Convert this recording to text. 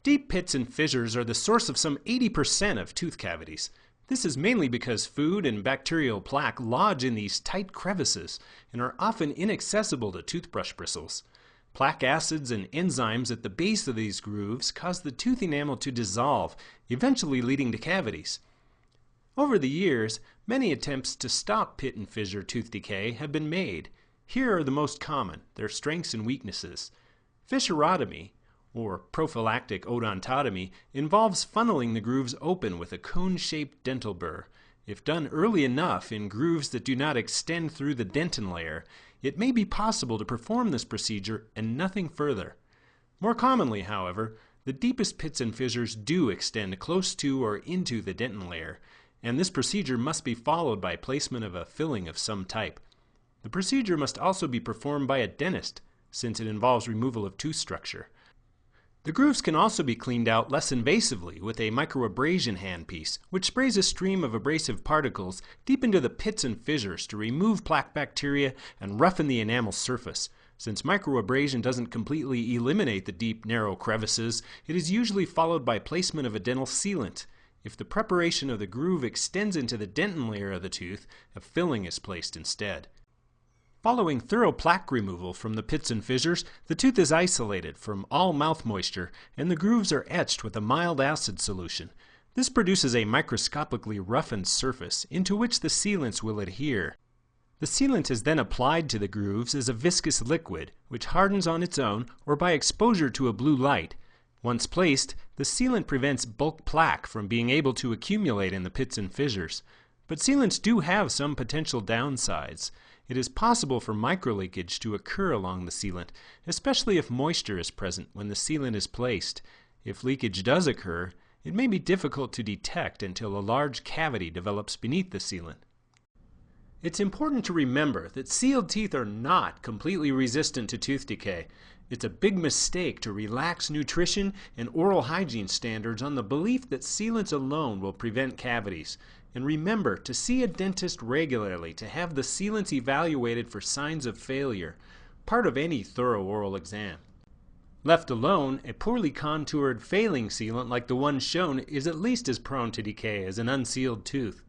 Deep pits and fissures are the source of some 80% of tooth cavities. This is mainly because food and bacterial plaque lodge in these tight crevices and are often inaccessible to toothbrush bristles. Plaque acids and enzymes at the base of these grooves cause the tooth enamel to dissolve, eventually leading to cavities. Over the years, many attempts to stop pit and fissure tooth decay have been made. Here are the most common, their strengths and weaknesses. Fissurotomy, or prophylactic odontotomy, involves funneling the grooves open with a cone-shaped dental burr. If done early enough in grooves that do not extend through the dentin layer, it may be possible to perform this procedure and nothing further. More commonly, however, the deepest pits and fissures do extend close to or into the dentin layer, and this procedure must be followed by placement of a filling of some type. The procedure must also be performed by a dentist, since it involves removal of tooth structure. The grooves can also be cleaned out less invasively with a microabrasion handpiece, which sprays a stream of abrasive particles deep into the pits and fissures to remove plaque bacteria and roughen the enamel surface. Since microabrasion doesn't completely eliminate the deep, narrow crevices, it is usually followed by placement of a dental sealant. If the preparation of the groove extends into the dentin layer of the tooth, a filling is placed instead. Following thorough plaque removal from the pits and fissures, the tooth is isolated from all mouth moisture and the grooves are etched with a mild acid solution. This produces a microscopically roughened surface into which the sealants will adhere. The sealant is then applied to the grooves as a viscous liquid, which hardens on its own or by exposure to a blue light. Once placed, the sealant prevents bulk plaque from being able to accumulate in the pits and fissures. But sealants do have some potential downsides. It is possible for microleakage to occur along the sealant, especially if moisture is present when the sealant is placed. If leakage does occur, it may be difficult to detect until a large cavity develops beneath the sealant. It's important to remember that sealed teeth are not completely resistant to tooth decay. It's a big mistake to relax nutrition and oral hygiene standards on the belief that sealants alone will prevent cavities. And remember to see a dentist regularly to have the sealants evaluated for signs of failure, part of any thorough oral exam. Left alone, a poorly contoured failing sealant like the one shown is at least as prone to decay as an unsealed tooth.